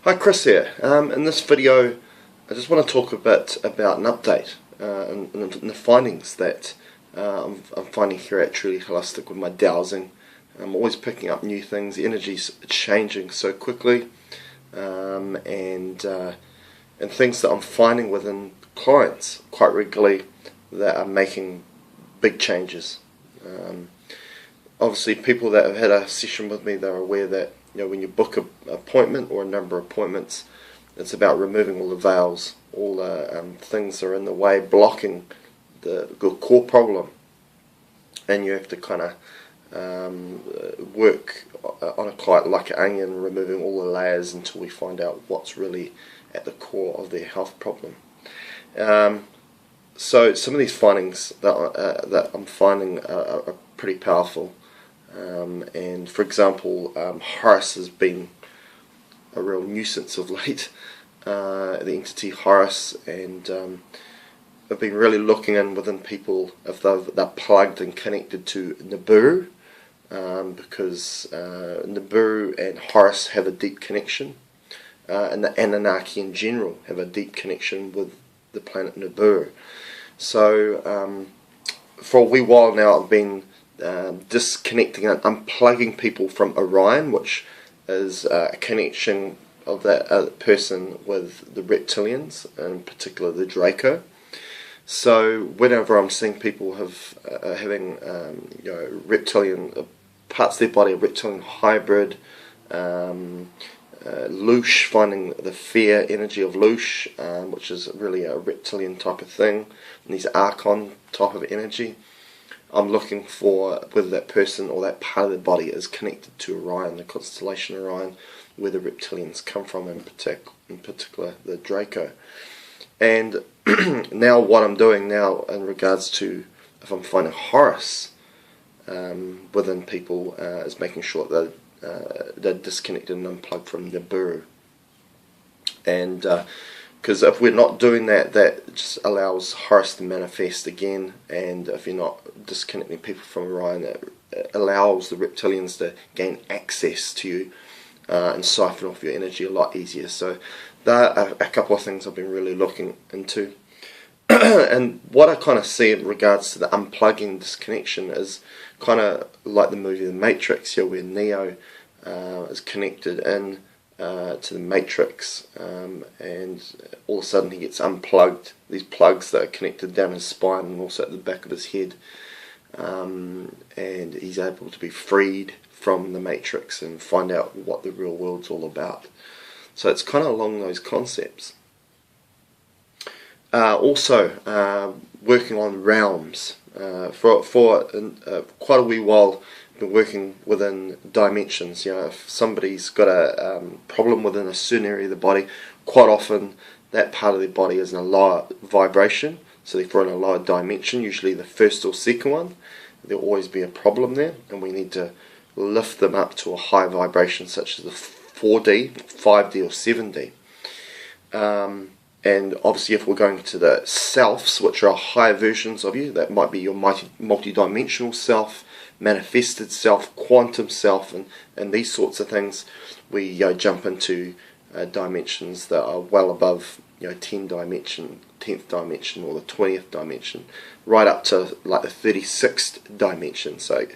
Hi, Chris here. In this video I just want to talk a bit about an update and the findings that I'm finding here at Truly Holistic with my dowsing. I'm always picking up new things. The energy's changing so quickly, and things that I'm finding within clients quite regularly that are making big changes. Obviously, people that have had a session with me, they're aware that when you book an appointment or a number of appointments, it's about removing all the veils, all the things that are in the way, blocking the core problem, and you have to kind of work on a quite like an onion, removing all the layers until we find out what's really at the core of their health problem. So some of these findings that I'm finding are pretty powerful. And for example, Horus has been a real nuisance of late, the entity Horus, and I've been really looking in within people if they're plugged and connected to Nibiru, because Nibiru and Horus have a deep connection, and the Anunnaki in general have a deep connection with the planet Nibiru. So for a wee while now I've been disconnecting and unplugging people from Orion, which is a connection of that person with the reptilians, in particular the Draco. So whenever I'm seeing people having reptilian parts of their body, a reptilian hybrid, Loosh, finding the fear energy of Loosh, which is really a reptilian type of thing, and these Archon type of energy, I'm looking for whether that person or that part of the body is connected to Orion, the constellation Orion, where the reptilians come from, in particular the Draco. And now what I'm doing now in regards to if I'm finding Horus within people is making sure that they're disconnected and unplugged from Nibiru. And because if we're not doing that, that just allows Horus to manifest again, and if you're not disconnecting people from Orion, it allows the reptilians to gain access to you and siphon off your energy a lot easier. So there are a couple of things I've been really looking into. And what I kind of see in regards to the unplugging disconnection is kind of like the movie The Matrix, where Neo is connected in to the Matrix, and all of a sudden he gets unplugged, these plugs that are connected down his spine and also at the back of his head, and he's able to be freed from the Matrix and find out what the real world's all about. So it's kind of along those concepts. Also working on realms. For quite a wee while been working within dimensions. If somebody's got a problem within a certain area of the body, quite often that part of their body is in a lower vibration, so therefore in a lower dimension, usually the first or second one. There'll always be a problem there, and we need to lift them up to a high vibration such as the 4D, 5D or 7D. And obviously if we're going to the selves, which are higher versions of you, that might be your multi-dimensional self, manifested self, quantum self, and these sorts of things, we jump into dimensions that are well above 10th dimension or the 20th dimension, right up to like the 36th dimension. So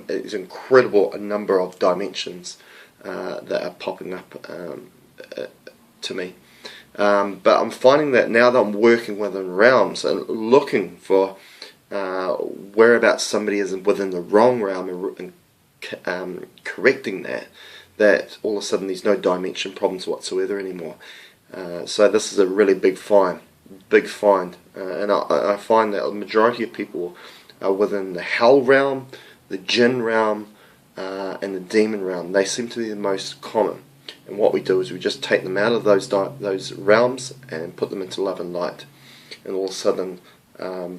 it's incredible a number of dimensions that are popping up to me, but I'm finding that now that I'm working within realms and looking for whereabouts somebody is within the wrong realm and correcting that all of a sudden there's no dimension problems whatsoever anymore. So this is a really big find, and I find that the majority of people are within the hell realm, the jinn realm, and the demon realm. They seem to be the most common. And what we do is we just take them out of those realms and put them into love and light. And all of a sudden,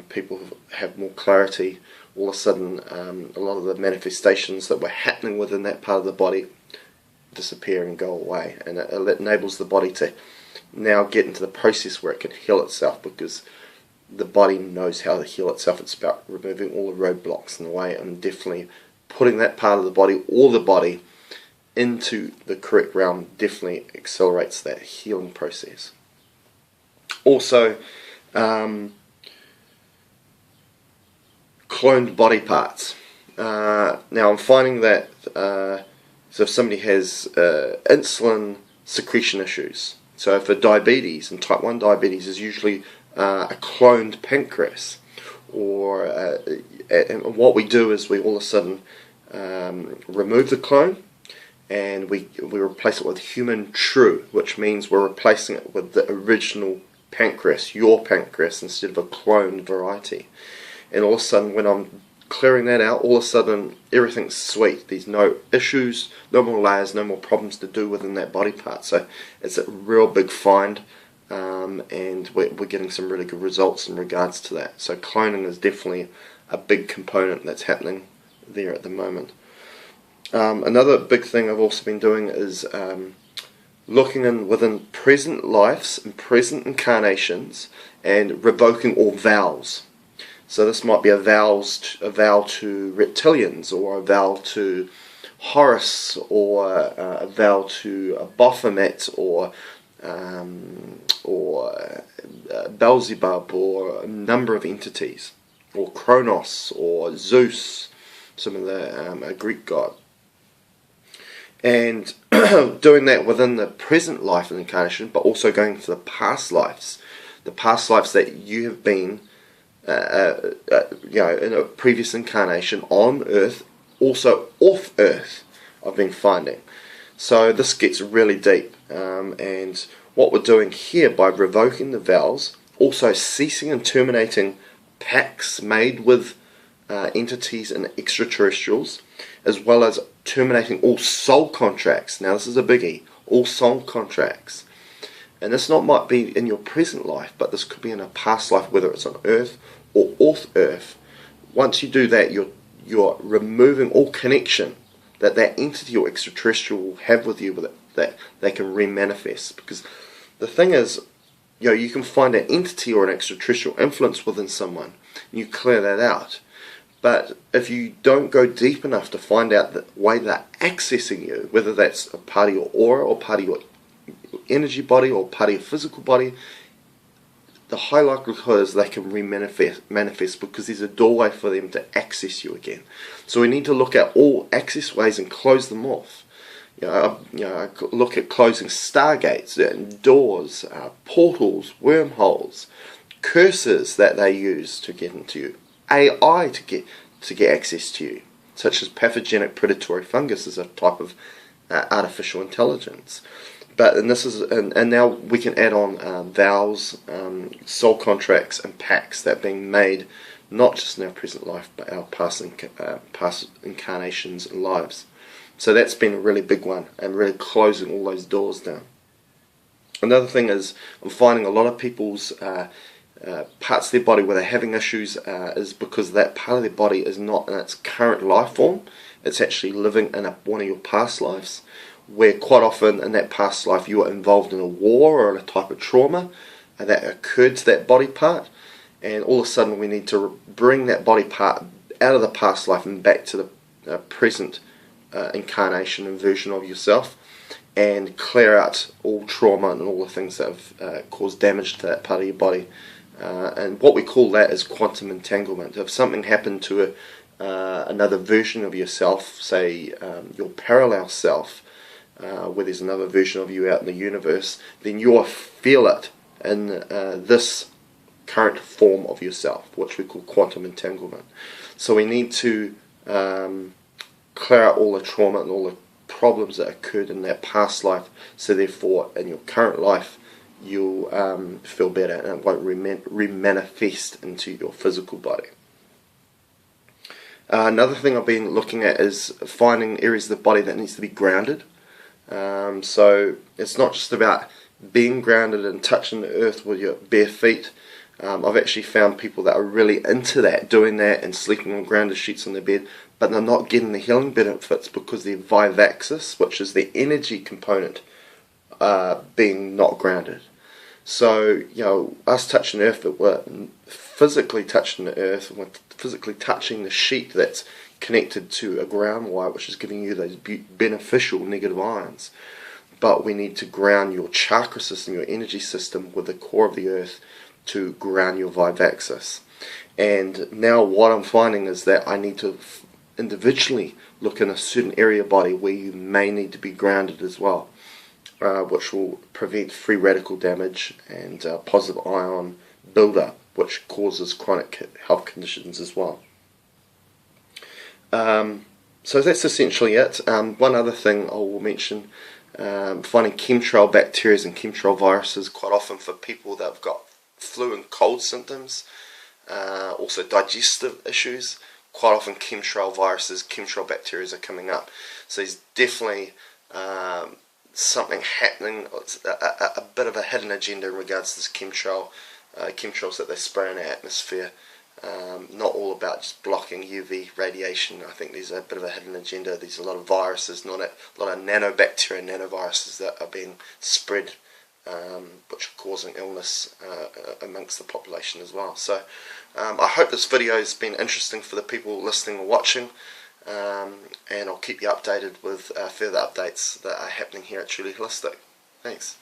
people have more clarity. All of a sudden, a lot of the manifestations that were happening within that part of the body disappear and go away. And it enables the body to now get into the process where it can heal itself, because the body knows how to heal itself. It's about removing all the roadblocks in the way and definitely putting that part of the body or the body into the correct realm definitely accelerates that healing process. Also, cloned body parts. Now I'm finding that so if somebody has insulin secretion issues, so for diabetes, and type 1 diabetes is usually a cloned pancreas, or and what we do is we all of a sudden remove the clone and we replace it with human true, which means we're replacing it with the original pancreas, your pancreas, instead of a cloned variety. And all of a sudden, when I'm clearing that out, all of a sudden everything's sweet. There's no issues, no more layers, no more problems to do within that body part. So it's a real big find, and we're getting some really good results in regards to that. So cloning is definitely a big component that's happening there at the moment. Another big thing I've also been doing is looking in within present lives and present incarnations and revoking all vows. So this might be a vow to reptilians, or a vow to Horus, or a vow to Baphomet, or Beelzebub, or a number of entities, or Kronos, or Zeus, some of the a Greek god. And doing that within the present life and incarnation, but also going to the past lives that you have been, in a previous incarnation on Earth, also off Earth, I've been finding. So this gets really deep, and what we're doing here by revoking the vows, also ceasing and terminating pacts made with entities and extraterrestrials, as well as terminating all soul contracts. Now this is a biggie, all soul contracts. And this might be in your present life, but this could be in a past life, whether it's on Earth or off Earth. Once you do that, you're removing all connection that entity or extraterrestrial will have with you, that they can re-manifest. Because the thing is, you can find an entity or an extraterrestrial influence within someone, and you clear that out. But if you don't go deep enough to find out the way they're accessing you, whether that's a part of your aura, or part of your energy body, or part of your physical body, the high likelihood is they can manifest, because there's a doorway for them to access you again. So we need to look at all access ways and close them off. Look at closing stargates, doors, portals, wormholes, curses that they use to get into you, AI to get access to you, such as pathogenic predatory fungus is a type of artificial intelligence. And now we can add on vows, soul contracts, and pacts that are being made, not just in our present life, but our past incarnations and lives. So that's been a really big one, and really closing all those doors down. Another thing is, I'm finding a lot of people's parts of their body where they're having issues is because that part of their body is not in its current life form. It's actually living in one of your past lives, where quite often in that past life you were involved in a war or a type of trauma that occurred to that body part, and all of a sudden we need to bring that body part out of the past life and back to the present incarnation and version of yourself, and clear out all trauma and all the things that have caused damage to that part of your body. And what we call that is quantum entanglement. If something happened to another version of yourself, say your parallel self, where there's another version of you out in the universe, then you'll feel it in this current form of yourself, which we call quantum entanglement. So we need to clear out all the trauma and all the problems that occurred in that past life, so therefore in your current life you'll feel better, and it won't re-manifest into your physical body. Another thing I've been looking at is finding areas of the body that needs to be grounded. So it's not just about being grounded and touching the earth with your bare feet. I've actually found people that are really into that, doing that and sleeping on grounded sheets on their bed, but they're not getting the healing benefits because their vivaxis, which is the energy component, being not grounded. So, us touching the earth, we're physically touching the earth, we're physically touching the sheet that's connected to a ground wire, which is giving you those beneficial negative ions. But we need to ground your chakra system, your energy system, with the core of the earth to ground your vibe axis. And now what I'm finding is that I need to individually look in a certain area of body where you may need to be grounded as well, which will prevent free radical damage and positive ion buildup, which causes chronic health conditions as well. So that's essentially it. One other thing I will mention, finding chemtrail bacteria and chemtrail viruses quite often for people that have got flu and cold symptoms, also digestive issues. Quite often chemtrail viruses, chemtrail bacteria are coming up. So there's definitely something happening, a bit of a hidden agenda in regards to this chemtrails that they spray in our atmosphere. Not all about just blocking UV radiation. I think there's a bit of a hidden agenda. There's a lot of viruses, a lot of nanobacteria, nanoviruses that are being spread, which are causing illness amongst the population as well. So I hope this video has been interesting for the people listening or watching, and I'll keep you updated with further updates that are happening here at Truly Holistic. Thanks.